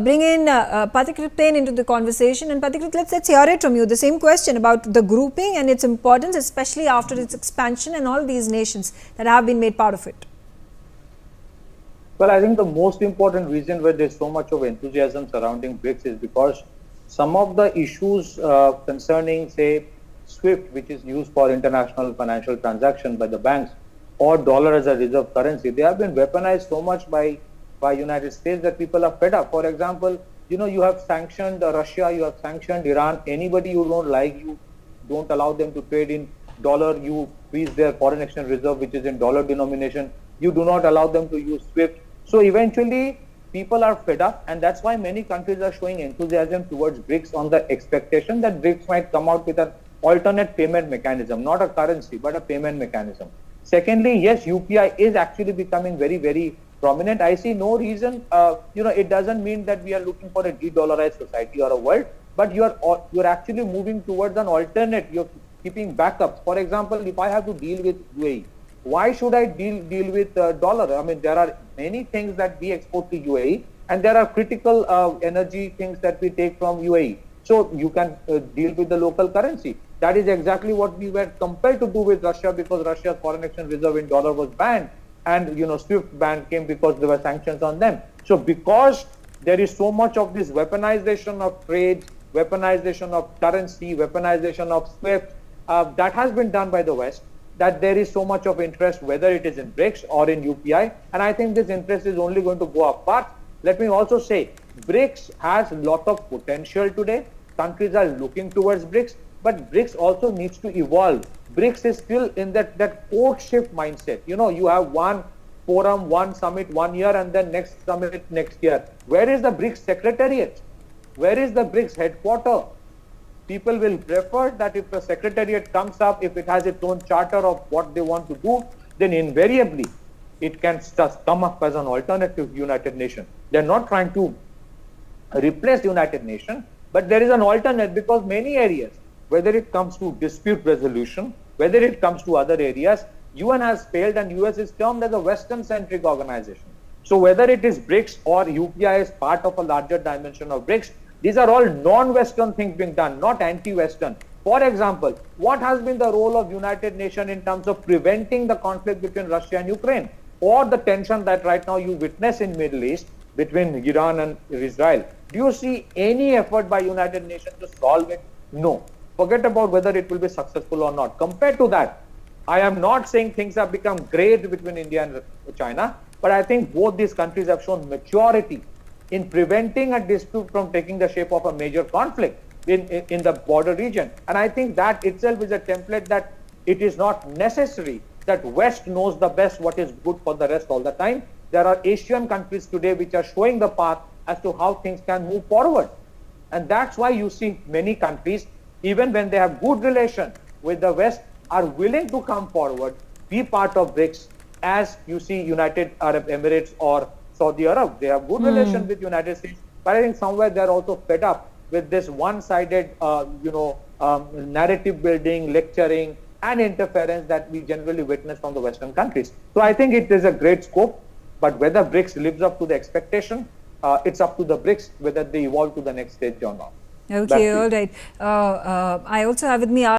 Bring in Pathikrit Payne into the conversation. And Pathikrit, let's hear it from you. The same question about the grouping and its importance, especially after its expansion and all these nations that have been made part of it. Well, I think the most important reason why there's so much of enthusiasm surrounding BRICS is because some of the issues concerning, say, SWIFT, which is used for international financial transactions by the banks, or dollar as a reserve currency, they have been weaponized so much by United States that people are fed up. For example, you have sanctioned Russia, you have sanctioned Iran. Anybody you don't like, you don't allow them to trade in dollar. You freeze their foreign exchange reserve, which is in dollar denomination. You do not allow them to use SWIFT. So eventually, people are fed up, and that's why many countries are showing enthusiasm towards BRICS on the expectation that BRICS might come out with an alternate payment mechanism, not a currency, but a payment mechanism. Secondly, yes, UPI is actually becoming very, very prominent. I see no reason, it doesn't mean that we are looking for a de-dollarized society or a world, but you're actually moving towards an alternate. You're keeping backups. For example, if I have to deal with UAE, why should I deal with dollar? I mean, there are many things that we export to UAE, and there are critical energy things that we take from UAE. So you can deal with the local currency. That is exactly what we were compelled to do with Russia, because Russia's foreign exchange reserve in dollar was banned, and SWIFT ban came because there were sanctions on them. So because there is so much of this weaponization of trade, weaponization of currency, weaponization of SWIFT, that has been done by the West, that there is so much of interest, whether it is in BRICS or in UPI, and I think this interest is only going to go up. But let me also say, BRICS has a lot of potential today. Countries are looking towards BRICS, but BRICS also needs to evolve. BRICS is still in that courtship mindset. You have one forum, one summit 1 year, and then next summit next year. Where is the BRICS secretariat? Where is the BRICS headquarters? People will prefer that if the secretariat comes up, if it has its own charter of what they want to do, then invariably it can just come up as an alternative to United Nations. They're not trying to replace United Nations, but there is an alternate, because many areas, whether it comes to dispute resolution, whether it comes to other areas, UN has failed, and US is termed as a Western-centric organization. So whether it is BRICS or UPI is part of a larger dimension of BRICS, these are all non-Western things being done, not anti-Western. For example, what has been the role of United Nations in terms of preventing the conflict between Russia and Ukraine, or the tension that right now you witness in Middle East between Iran and Israel? Do you see any effort by United Nations to solve it? No. Forget about whether it will be successful or not. Compared to that, I am not saying things have become great between India and China, but I think both these countries have shown maturity in preventing a dispute from taking the shape of a major conflict in the border region. And I think that itself is a template that it is not necessary that West knows the best what is good for the rest all the time. There are Asian countries today which are showing the path as to how things can move forward. And that's why you see many countries, even when they have good relation with the West, are willing to come forward, be part of BRICS, as you see United Arab Emirates or Saudi Arab. They have good relations with United States, but I think somewhere they're also fed up with this one-sided, narrative building, lecturing, and interference that we generally witness from the Western countries. So I think it is a great scope, but whether BRICS lives up to the expectation, it's up to the BRICS whether they evolve to the next stage or not. Okay, all right. I also have with me